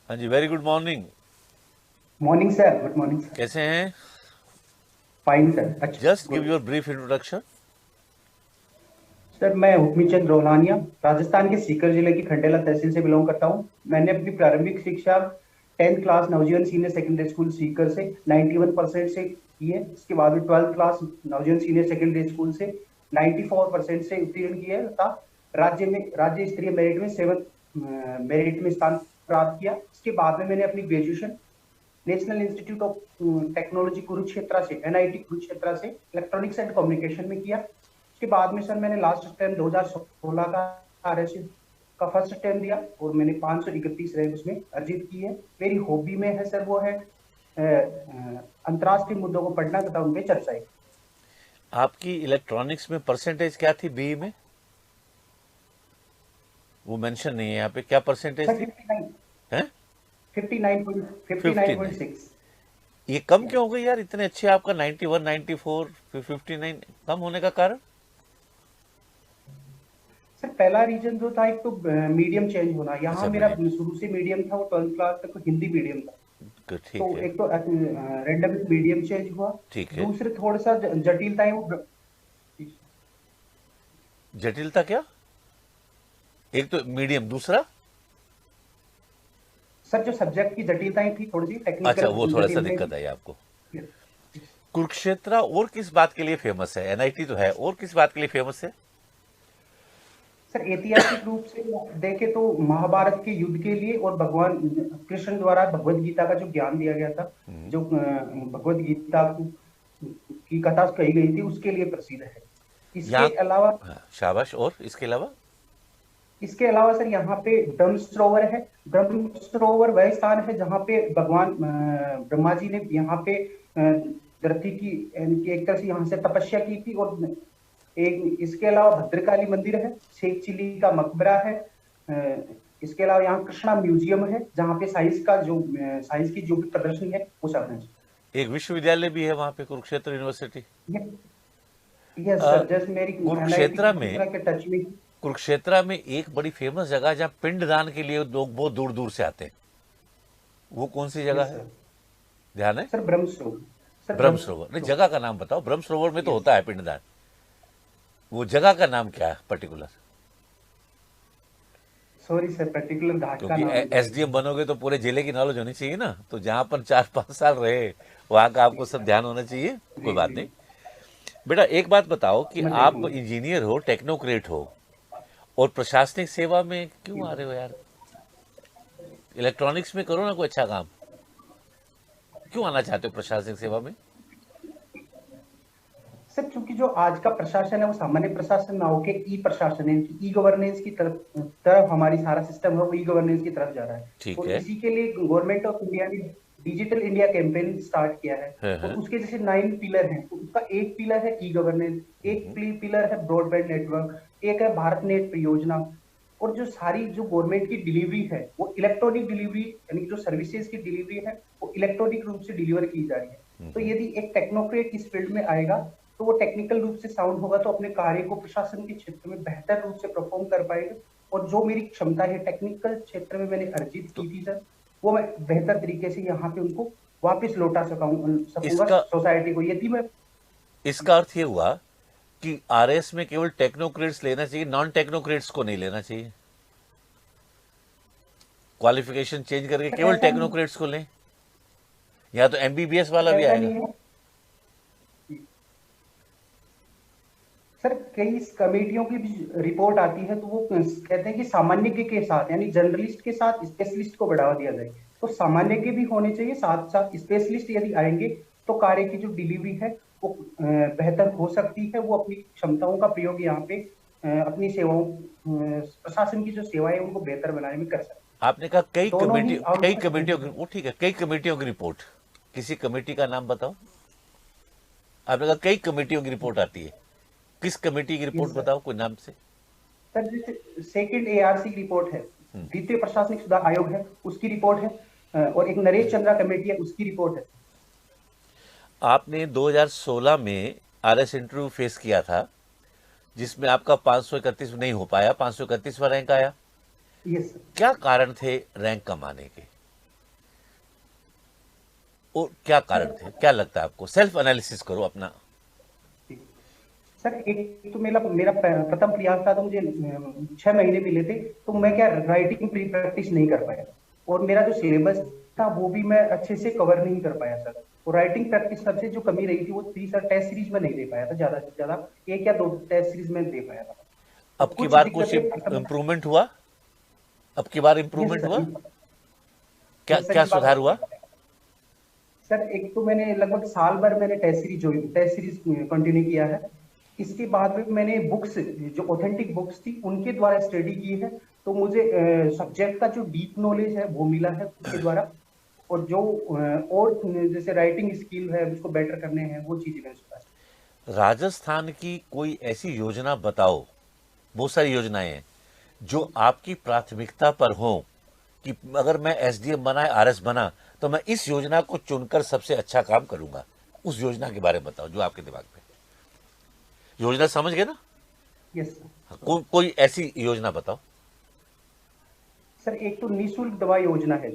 हाँ जी, very good morning. Morning sir, good morning sir. कैसे हैं? फाइन सर, अच्छा just give good. Your brief introduction. Sir मैं हुक्मी चंद रोहलानिया, राजस्थान के सीकर जिले की खंडेला तहसील से बिलोंग करता हूँ। मैंने अपनी प्रारंभिक शिक्षा 10th क्लास नवजीवन सीनियर सेकेंडरी स्कूल सीकर से 91% से की है। इसके बाद में 12th क्लास नवजीवन सीनियर सेकेंडरी स्कूल से 94% से उत्तीर्ण की है तथा राज्य स्तरीय मेरिट में 7th मेरिट में स्थान प्राप्त किया। इसके बाद में मैंने अपनी graduation national institute of technology Kurukshetra से एनआईटी कुरुक्षेत्र से इलेक्ट्रॉनिक्स एंड कम्युनिकेशन में किया। उसके बाद में सर मैंने लास्ट टाइम 2016 का आरएससी का फर्स्ट टाइम दिया और मैंने 531 रैंक उसमें अर्जित की है। मेरी हॉबी में है सर वो है अंतर्राष्ट्रीय मुद्दों को पढ़ना तथा उन पे चर्चाएं। आपकी इलेक्ट्रॉनिक्स में परसेंटेज क्या थी बीई में? वो मेंशन नहीं है यहाँ पे, क्या परसेंटेज सर थी? 59 हैं? 59। 59.6। ये कम क्यों हो गई यार? इतने अच्छे आपका 91, 94, फिर 59 कम होने का कारण? सर पहला रीजन जो था, एक तो मीडियम चेंज होना। यहाँ अच्छा, मेरा मीडियम। शुरू से मीडियम था, वो 12th क्लास तक हिंदी मीडियम था। तो ठीक है। एक तो रैंडम मीडियम चेंज हुआ। ठीक है। दूसरे थोड़ा सा जटिलताएं वो। जटिलता क्या? एक तो मीडियम, दूसरा? सर जो सब्जेक्ट की जटिलताएं थी, थोड़ी सी अच्छा, टेक्निकल वो थोड़ा सा जटिलताएं दिक्कत थी। आई आपको। कुरुक्षेत्र और किस बात के लिए फेमस है? एनआईटी तो है, और किस बात के लिए फेमस है? सर ऐतिहासिक रूप से देखे तो महाभारत के युद्ध के लिए और भगवान कृष्ण द्वारा भगवत गीता का जो ज्ञान दिया गया था, जो भगवत गीता की कथा कही गई थी, उसके लिए प्रसिद्ध है। इसके यहाँ। अलावा हाँ, शाबाश। और इसके अलावा? सर यहाँ पे ब्रह्म सरोवर है। ब्रह्म सरोवर वह स्थान है जहाँ पे भगवान ब्रह्मा जी ने यहाँ पे धरती की यानी कि एक तरह से यहाँ से तपस्या की थी। और एक इसके अलावा भद्रकाली मंदिर है, शेख चिली का मकबरा है। इसके अलावा यहाँ कृष्णा म्यूजियम है जहाँ पे साइंस की जो भी प्रदर्शनी है वो सब है। एक विश्वविद्यालय भी है वहां पे, कुरुक्षेत्र यूनिवर्सिटी। यस अ, सर, जस्ट मेरी एनआईटी कुरुक्षेत्र में कुरुक्षेत्र के टच में। कुरुक्षेत्र में एक बड़ी फेमस जगह है जहाँ पिंडदान के लिए लोग बहुत दूर दूर से आते हैं। वो कौन सी जगह यस है? सर। ध्यान है? सर ब्रह्म सरोवर। सर ब्रह्म ब्रह्म सरोवर नहीं, सरोवर। जगह का नाम बताओ। ब्रह्म सरोवर में तो यस। होता है पिंडदान। वो जगह का नाम क्या है पर्टिकुलर? सॉरी सर, पर्टिकुलर घाट का क्योंकि नाम मुझे एसडीएम आइडिया बनोगे तो पूरे जिले की नॉलेज होनी चाहिए ना, तो जहां पर 4-5 साल रहे वहां का आपको सब ध्यान होना चाहिए। कोई नहीं। जी बात नहीं। जी। बेटा एक बात बताओ कि मैं आप देखूंगा। इंजीनियर हो, टेक्नोक्रेट हो, और प्रशासनिक सेवा में जी क्यों आ सर। रहे हो यार? इलेक्ट्रॉनिक्स में करो ना कोई अच्छा काम। क्यों आना चाहते हो प्रशासनिक सेवा में? सर चूंकि जो आज का प्रशासन है वो सामान्य प्रशासन ना होके ई प्रशासन है, ई गवर्नेंस की तरफ हमारी सारा सिस्टम है वो ई गवर्नेंस की तरफ जा रहा है। ठीक और है। इसी के लिए गवर्नमेंट ऑफ इंडिया ने डिजिटल इंडिया कैंपेन स्टार्ट किया है। हाँ, और हाँ। उसके जैसे 9 पिलर हैं, तो उसका एक पिलर है ई गवर्नेंस, एक पिलर है ब्रॉडबैंड नेटवर्क, एक है भारत नेट परियोजना। और जो सारी जो गवर्नमेंट की डिलीवरी है वो इलेक्ट्रॉनिक डिलीवरी, यानी जो सर्विसेज की डिलीवरी है वो इलेक्ट्रॉनिक रूप से डिलीवर की जा रही है। तो यदि एक टेक्नोक्रेट इस फील्ड में आएगा तो वो टेक्निकल रूप से साउंड होगा, तो अपने कार्य को प्रशासन के क्षेत्र में बेहतर रूप से परफॉर्म कर पाएगा। और जो मेरी क्षमता है टेक्निकल क्षेत्र में मैंने अर्जित तो की थी सर, वो मैं बेहतर तरीके से यहाँ पे उनको वापस लौटा सकूंगा इसका सोसाइटी को, यदि मैं। इसका अर्थ ये हुआ कि आरएस में केवल टेक्नोक्रेट्स लेना चाहिए, नॉन टेक्नोक्रेट्स को नहीं लेना चाहिए। क्वालिफिकेशन चेंज करके सर केवल ऐसा नहीं, टेक्नोक्रेट्स को लें, या तो एमबीबीएस वाला भी ऐसा आएगा। नहीं है सर। कई कमेटियों की भी रिपोर्ट आती है तो वो कहते हैं कि सामान्यज्ञ के साथ यानी जनरलिस्ट के साथ स्पेशलिस्ट को बढ़ावा दिया जाए। तो सामान्यज्ञ भी होने चाहिए, साथ साथ स्पेशलिस्ट यदि आएंगे तो कार्य की जो डिलीवरी है वो बेहतर हो सकती है। वो अपनी क्षमताओं का प्रयोग यहाँ पे अपनी सेवाओं प्रशासन की जो सेवाएं उनको बेहतर बनाने में कर सकते आपने कहा हैं। दोनों ही कई आउटपुट कमेटियों की, वो ठीक है, कई कमेटियों की रिपोर्ट। किसी कमेटी का नाम बताओ। आपने कहा कई कमेटियों की रिपोर्ट आती है। किस कमेटी की रिपोर्ट यस सर। बताओ कोई नाम से। सर जैसे सेकंड एआरसी की रिपोर्ट है, द्वितीय प्रशासनिक सुधार आयोग है उसकी रिपोर्ट है, और एक नरेश चंद्रा कमेटी है उसकी रिपोर्ट है। आपने 2016 में आरएस इंटरव्यू फेस किया था, जिसमें आपका 531 नहीं हो पाया, 531वां रैंक आया। Yes sir. क्या कारण थे रैंक कम आने के? और क्या कारण थे, क्या लगता है आपको? सेल्फ एनालिसिस करो अपना। सर एक तो मेरा मेरा प्रथम प्रयास था, तो मुझे 6 महीने मिले थे, तो मैं क्या राइटिंग प्री प्रैक्टिस नहीं कर पाया, और मेरा जो सिलेबस था वो भी मैं अच्छे से कवर नहीं कर पाया सर। और राइटिंग प्रैक्टिस सबसे जो कमी रही थी वो थी सर, टेस्ट सीरीज में नहीं दे पाया था, ज्यादा से ज्यादा 1 या 2 टेस्ट सीरीज में दे पाया था। और अब की कुछ बार कुछ दिक्कतें। इम्प्रूवमेंट हुआ? अब की बार यस इम्प्रूवमेंट सर। हुआ? क्या यस सर, क्या ये बात सुधार आपकी हुआ? है। सर एक तो मैंने लगभग साल भर मैंने टेस्ट सीरीज कंटिन्यू किया है। इसके बाद में मैंने बुक्स, जो ऑथेंटिक बुक्स थी उनके द्वारा स्टडी की है, तो मुझे सब्जेक्ट का जो डीप नॉलेज है वो मिला है उसके द्वारा। और जो और जैसे राइटिंग स्किल है उसको बेटर करने हैं, वो चीजें मैंने सुधारी। राजस्थान की कोई ऐसी योजना बताओ, बहुत सारी योजनाएं हैं जो आपकी प्राथमिकता पर हो, कि अगर मैं एसडीएम बना, आरएस बना, तो मैं इस योजना को चुनकर सबसे अच्छा काम करूंगा। उस योजना के बारे में बताओ जो आपके दिमाग में। योजना समझ गए ना? यस कोई ऐसी योजना बताओ। सर, एक तो निःशुल्क दवा योजना है,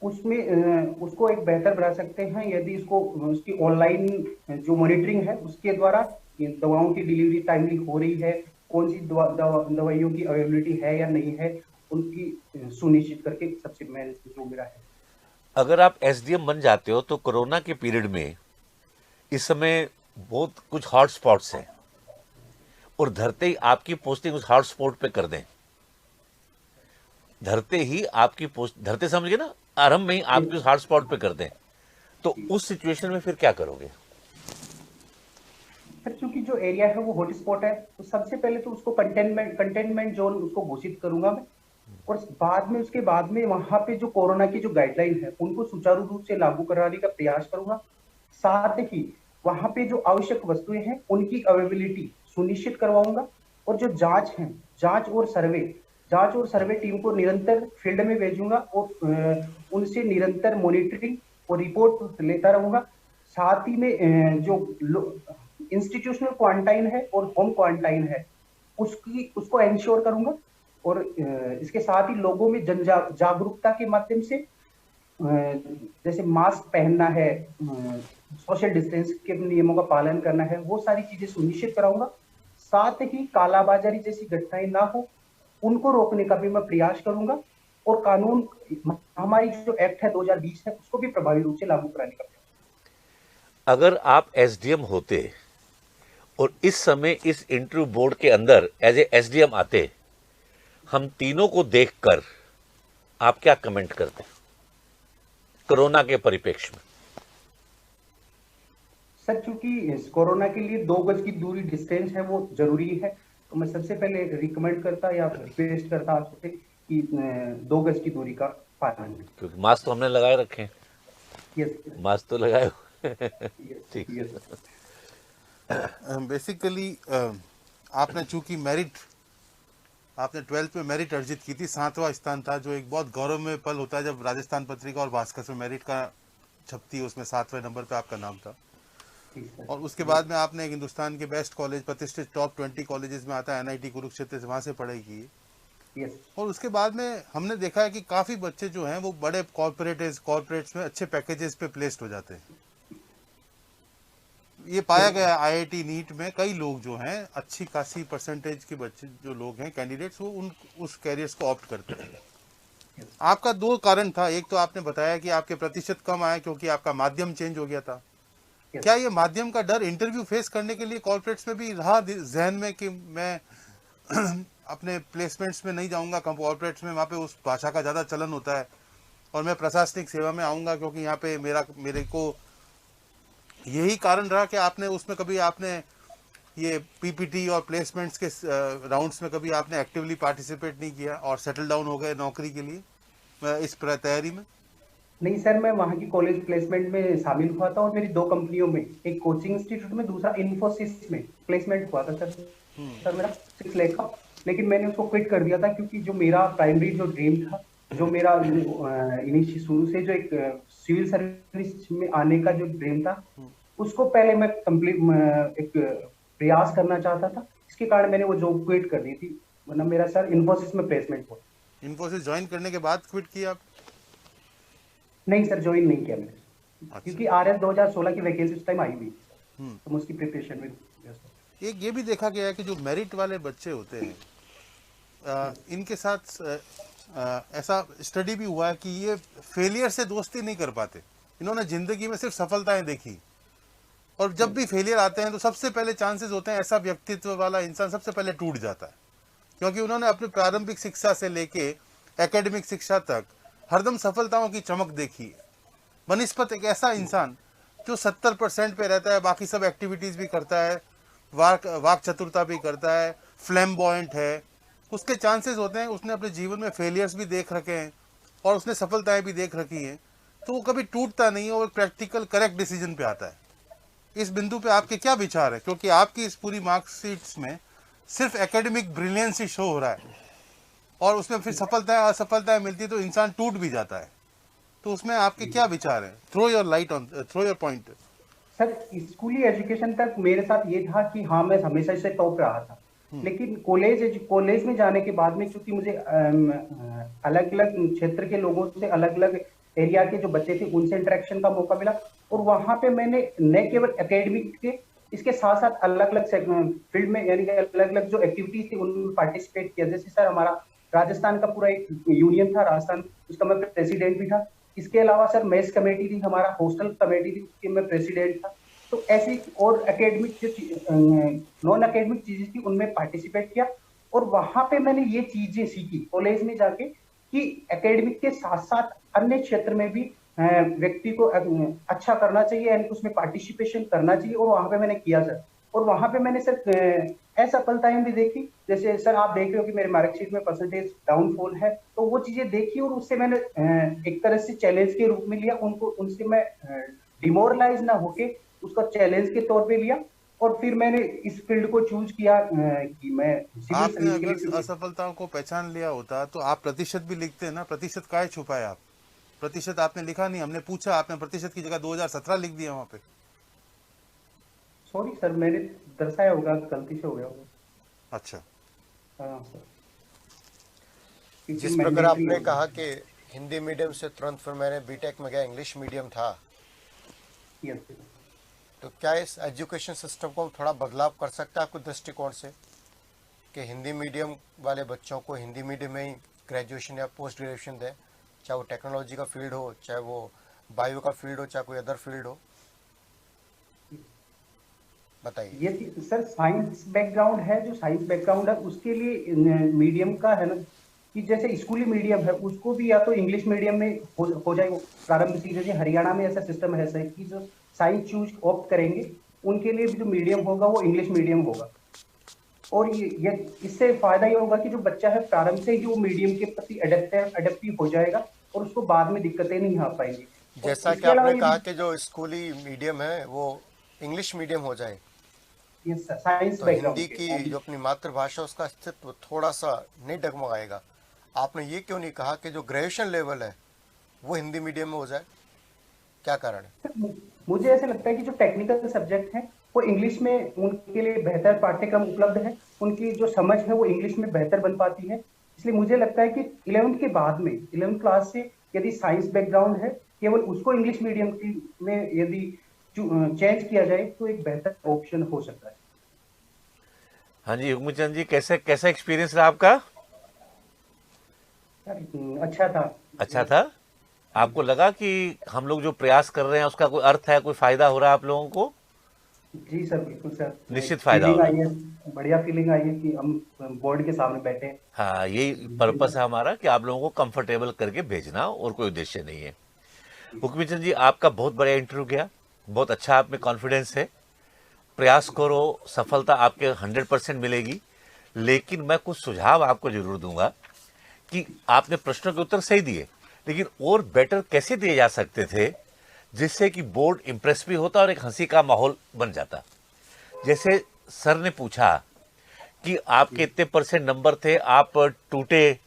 उसमें उसको एक बेहतर बना सकते हैं यदि इसको उसकी ऑनलाइन जो मॉनिटरिंग है उसके द्वारा ये दवाओं की डिलीवरी टाइमली हो रही है, कौन सी दवाइयों की अवेलेबिलिटी है या नहीं है, उनकी सुनिश्चित करके सबसे मेन जो मेरा है। अगर आप एसडीएम बन जाते हो तो कोरोना के पीरियड में इस समय बहुत कुछ हॉटस्पॉट्स हैं, और धरते ही आपकी पोस्टिंग उस हॉटस्पॉट पे कर दें, धरते ही आपकी पोस्ट, धरते समझ गए ना, आरंभ में ही आपकी उस हॉटस्पॉट पे कर दें, तो उस सिचुएशन में फिर क्या करोगे? सर क्योंकि जो एरिया है वो हॉटस्पॉट है, तो सबसे पहले तो उसको कंटेनमेंट जोन उसको घोषित करूंगा मैं। और बाद में उसके बाद में वहां पे जो कोरोना की जो गाइडलाइन है उनको सुचारू रूप से लागू कराने का प्रयास करूंगा। साथ ही वहां पे जो आवश्यक वस्तुएं हैं उनकी अवेलेबिलिटी सुनिश्चित करवाऊंगा। और जो जांच और सर्वे टीम को निरंतर फील्ड में भेजूंगा, और उनसे निरंतर मॉनिटरिंग और रिपोर्ट लेता रहूंगा। साथ ही में जो इंस्टीट्यूशनल क्वारंटाइन है और होम क्वारंटाइन है उसको एंश्योर करूंगा। और इसके साथ ही लोगों में जागरूकता के माध्यम से जैसे मास्क पहनना है, सोशल डिस्टेंस के नियमों का पालन करना है, वो सारी चीजें सुनिश्चित कराऊंगा। साथ ही कालाबाजारी जैसी घटनाएं ना हो उनको रोकने का भी मैं प्रयास करूंगा। और कानून, हमारी जो एक्ट है 2020 है उसको भी प्रभावी रूप से लागू कराने का प्रयास। अगर आप एसडीएम होते और इस समय इस इंटरव्यू बोर्ड के अंदर एज ए एसडीएम आते, हम तीनों को देखकर आप क्या कमेंट करते कोरोना के परिप्रेक्ष्य में? सर चूंकि इस कोरोना के लिए 2 गज की दूरी डिस्टेंस है वो जरूरी है, तो मैं सबसे पहले रिकमेंड करता या रिक्वेस्ट करता आपसे कि 2 गज की दूरी का पालन करें। क्योंकि मास्क तो हमने लगाए रखे हैं, यस मास्क तो लगाए हुए हैं। यस ठीक। यस। बेसिकली आपने चूंकि मेरिट, आपने 12th में मेरिट अर्जित की थी, 7वां स्थान था, जो एक बहुत गौरव में पल होता है जब राजस्थान पत्रिका और भास्कर में मेरिट का छपती है, उसमें 7वें नंबर पे आपका नाम था। और उसके बाद में आपने एक हिंदुस्तान के बेस्ट कॉलेज, प्रतिष्ठित टॉप 20 कॉलेजेस में आता है एनआईटी कुरुक्षेत्र से, वहाँ से पढ़ाई की है। यस और उसके बाद में हमने देखा है कि काफ़ी बच्चे जो हैं वो बड़े कॉर्पोरेट्स में अच्छे पैकेजेस पे प्लेस्ड हो जाते हैं। ये पाया गया आईआईटी नीट में कई लोग जो हैं अच्छी खासी परसेंटेज के बच्चे जो लोग हैं कैंडिडेट्स, वो उस कैरियर्स को ऑप्ट करते हैं। आपका 2 कारण था, एक तो आपने बताया कि आपके प्रतिशत कम आए क्योंकि आपका माध्यम चेंज हो गया था। क्या ये माध्यम का डर इंटरव्यू फेस करने के लिए कॉर्पोरेट्स में भी रहा जहन में कि मैं अपने प्लेसमेंट्स में नहीं जाऊंगा कॉर्पोरेट्स में, वहाँ पे उस भाषा का ज़्यादा चलन होता है, और मैं प्रशासनिक सेवा में आऊँगा क्योंकि यहाँ पे मेरे को यही कारण रहा कि आपने उसमें कभी आपने ये पीपीटी और प्लेसमेंट्स के राउंड्स में कभी आपने एक्टिवली पार्टिसिपेट नहीं किया और सेटल डाउन हो गए नौकरी के लिए इस तैयारी में? नहीं सर, मैं वहाँ की कॉलेज प्लेसमेंट में शामिल हुआ था, और मेरी 2 कंपनियों में, एक कोचिंग इंस्टीट्यूट में, दूसरा इन्फोसिस में प्लेसमेंट हुआ था सर मेरा 6 लाख का। लेकिन मैंने उसको क्विट कर दिया था क्योंकि जो मेरा प्राइमरी जो ड्रीम था, जो मेरा इनिशियल शुरू से जो एक सिविल सर्विस में आने का जो ड्रीम था, उसको पहले मैं कंप्लीट एक प्रयास करना चाहता था। इसके कारण मैंने वो जॉब क्विट कर दी थी, वरना मेरा सर इन्फोसिस में प्लेसमेंट हुआ। इन्फोसिस ज्वाइन करने के बाद क्विट किया आप? नहीं सर, ज्वाइन नहीं किया मैंने। क्योंकि RS 2016 की वैकेंसी उस टाइम आई हुई थी, हम्म। तो मैं उसकी प्रिपरेशन में व्यस्त एक ये भी देखा गया है कि जो मेरिट वाले बच्चे होते हैं, इनके साथ ऐसा स्टडी भी हुआ है कि ये फेलियर से दोस्ती नहीं कर पाते। इन्होंने जिंदगी में सिर्फ सफलताएं देखी, और जब भी फेलियर आते हैं तो सबसे पहले चांसेस होते हैं ऐसा व्यक्तित्व वाला इंसान सबसे पहले टूट जाता है, क्योंकि उन्होंने अपनी प्रारंभिक शिक्षा से लेके एकेडमिक शिक्षा तक हरदम सफलताओं की चमक देखी है। बनिस्पत एक ऐसा इंसान जो 70% पे रहता है, बाकी सब एक्टिविटीज भी करता है, वाक चतुरता भी करता है, फ्लैम्बॉयंट है, उसके चांसेस होते हैं उसने अपने जीवन में फेलियर्स भी देख रखे हैं और उसने सफलताएं भी देख रखी हैं, तो वो कभी टूटता नहीं है और प्रैक्टिकल करेक्ट डिसीजन पे आता है। इस बिंदु पे आपके क्या विचार है, क्योंकि आपकी इस पूरी मार्कशीट्स में सिर्फ एकेडमिक ब्रिलियंस ही शो हो रहा है और उसमें फिर सफलताएं असफलताएं मिलती है तो इंसान टूट भी जाता है, तो उसमें आपके क्या विचार है? Throw your point. सर, स्कूली एजुकेशन तक मेरे साथ ये था कि हाँ, मैं हमेशा से टॉप रहा था, लेकिन कॉलेज में जाने के बाद में, क्योंकि मुझे अलग अलग क्षेत्र के लोगों से, अलग अलग एरिया के जो बच्चे थे उनसे इंटरेक्शन का मौका मिला, और वहां पे मैंने न केवल एकेडमिक के, इसके साथ साथ अलग अलग फील्ड में, यानी कि अलग अलग जो एक्टिविटीज थी उनमें पार्टिसिपेट किया। जैसे सर, हमारा राजस्थान का पूरा एक यूनियन था राजस्थान, उसका मैं प्रेसिडेंट भी था। इसके अलावा सर मेस कमेटी थी, हमारा हॉस्टल कमेटी थी, उसकी मैं प्रेसिडेंट था। तो ऐसी और एकेडमिक जो नॉन एकेडमिक चीजें थी उनमें पार्टिसिपेट किया, और वहां पे मैंने ये चीजें सीखी कॉलेज में जाके कि एकेडमिक के साथ साथ अन्य क्षेत्र में भी व्यक्ति को अच्छा करना चाहिए, यानी उसमें पार्टिसिपेशन करना चाहिए, और वहां पे मैंने किया सर। और वहां पे मैंने सर असफलताएं भी देखी, जैसे सर आप देख रहे हो कि मेरे मार्कशीट में परसेंटेज डाउनफॉल है, तो वो चीजें देखी और उससे मैंने एक तरह से चैलेंज के रूप में लिया उनको, उनसे मैं डिमोरलाइज ना होके उसको चैलेंज के तौर पे लिया, और फिर मैंने इस फील्ड को चूज किया कि मैं सिविल आपने सर्विस के अगर लिए। असफलताओं को पहचान लिया होता तो आप प्रतिशत भी लिखते हैं ना, प्रतिशत काहे छुपाए आप? प्रतिशत आपने लिखा नहीं, हमने पूछा, आपने प्रतिशत की जगह 2017 लिख दिया वहां पे। सॉरी सर, मैंने दर्शाया होगा, गलती से हो गया होगा। अच्छा। हाँ सर, क्योंकि जिस प्रकार मैंडेटरी आपने होगा। कहा कि हिंदी मीडियम से तुरंत फिर मैंने बीटेक में गया, इंग्लिश मीडियम था, यस सर। तो क्या इस एजुकेशन सिस्टम को हम थोड़ा बदलाव कर सकते हैं आपके दृष्टिकोण से, कि हिंदी मीडियम वाले बच्चों को हिंदी मीडियम में ही ग्रेजुएशन या पोस्ट ग्रेजुएशन दें, चाहे वो टेक्नोलॉजी का फील्ड हो, चाहे वो बायो का फील्ड हो, चाहे कोई अदर फील्ड हो? बताइए। ये सर साइंस बैकग्राउंड है, जो साइंस बैकग्राउंड है उसके लिए मीडियम का है ना, कि जैसे स्कूली मीडियम है उसको भी या तो इंग्लिश मीडियम में हो जाए वो प्रारंभ से। जैसे हरियाणा में ऐसा सिस्टम है सर कि जो साइंस चूज ऑप्ट करेंगे उनके लिए भी जो मीडियम होगा वो इंग्लिश मीडियम होगा, और ये इससे फायदा ये होगा कि जो बच्चा है प्रारंभ से ही वो मीडियम के प्रति एडेप्टिव हो जाएगा, और उसको बाद में दिक्कतें नहीं आ पाएंगी। और जैसा कि इसके अलावा आपने कहा कि जो स्कूली मीडियम है वो इंग्लिश मीडियम हो जाए, ये साइंस तो बैकग्राउंड हिंदी की जो अपनी मातृभाषा उसका अस्तित्व थोड़ा सा नहीं डगमगाएगा। आपने ये क्यों नहीं कहा कि जो ग्रेजुएशन लेवल है वो हिंदी मीडियम में हो जाए? क्या कारण है? मुझे ऐसा लगता है कि जो टेक्निकल सब्जेक्ट हैं वो इंग्लिश में उनके लिए बेहतर पाठ्यक्रम उपलब्ध है, उनकी जो समझ है वो इंग्लिश में बेहतर बन पाती है। इसलिए मुझे लगता है कि 11th के बाद में, 11th क्लास से यदि साइंस बैकग्राउंड है केवल उसको इंग्लिश मीडियम में यदि चेंज किया जाए तो एक बेहतर ऑप्शन हो सकता है। हाँ जी हुकमचंद जी, कैसा कैसा एक्सपीरियंस रहा आपका? अच्छा था। अच्छा था? आपको लगा कि हम लोग जो प्रयास कर रहे हैं उसका कोई अर्थ है, कोई फायदा हो रहा है आप लोगों को? जी सर, बिल्कुल सर। निश्चित फायदा फीलिंग होगा। आई है, बढ़िया फीलिंग आई है कि हम बोर्ड के सामने बैठे हैं। हाँ, यही पर्पस है हमारा कि आप लोगों को कंफर्टेबल करके भेजना, और कोई उद्देश्य नहीं है। हुकमचंद जी, आपका बहुत बढ़िया इंटरव्यू गया, बहुत अच्छा आप में कॉन्फिडेंस है। प्रयास करो, सफलता आपके 100% मिलेगी। लेकिन मैं कुछ सुझाव आपको जरूर दूंगा कि आपने प्रश्नों के उत्तर सही दिए, लेकिन और बेटर कैसे दिए जा सकते थे जिससे कि बोर्ड इंप्रेस भी होता और एक हंसी का माहौल बन जाता। जैसे सर ने पूछा कि आपके इतने परसेंट नंबर थे, आप टूटे,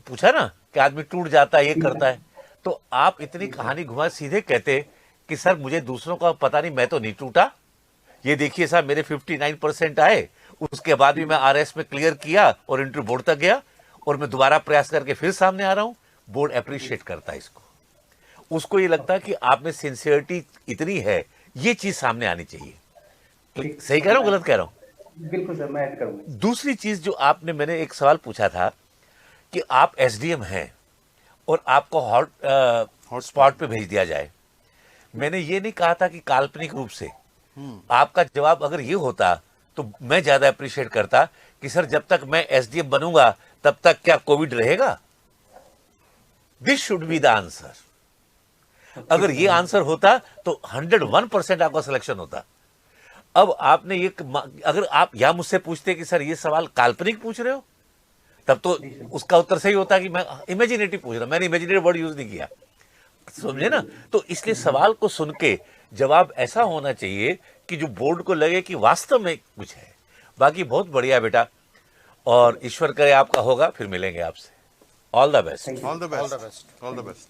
पूछा ना कि आदमी टूट जाता है, ये करता है, तो आप इतनी कहानी घुमा सीधे कहते कि सर मुझे दूसरों का पता नहीं, मैं तो नहीं टूटा, ये देखिए साहब मेरे 59% आए, उसके बाद भी मैं RS में क्लियर किया और इंटरव्यू बोर्ड तक गया, और मैं दोबारा प्रयास करके फिर सामने आ रहा हूं। बोर्ड अप्रिशिएट करता है इसको, उसको ये लगता है कि आप में सिंसियरिटी इतनी है, ये चीज सामने आनी चाहिए। ठीक। सही कह रहा हूँ, गलत कह रहा हूँ? बिल्कुल सर, मैं ऐड करूंगा। दूसरी चीज जो आपने, मैंने एक सवाल पूछा था कि आप एसडीएम हैं और आपको हॉट स्पॉट पे भेज दिया जाए। मैंने ये नहीं कहा था कि काल्पनिक रूप से। आपका जवाब अगर ये होता तो मैं ज्यादा अप्रिशिएट करता कि सर जब तक मैं एसडीएम बनूंगा तब तक क्या कोविड रहेगा। This should be the answer. अगर ये आंसर होता तो 101% आपका सिलेक्शन होता। अब आपने ये, अगर आप या मुझसे पूछते कि सर ये सवाल काल्पनिक पूछ रहे हो, तब तो उसका उत्तर सही होता कि मैं इमेजिनेटिव पूछ रहा हूं। मैंने इमेजिनेटिव वर्ड यूज नहीं किया, समझे ना? तो इसलिए सवाल को सुन के जवाब ऐसा होना चाहिए कि जो बोर्ड को लगे कि वास्तव में कुछ है। बाकी बहुत बढ़िया बेटा, और ईश्वर करे आपका होगा। फिर मिलेंगे आपसे। All the best. Thank you. All the All the best, best. All the best.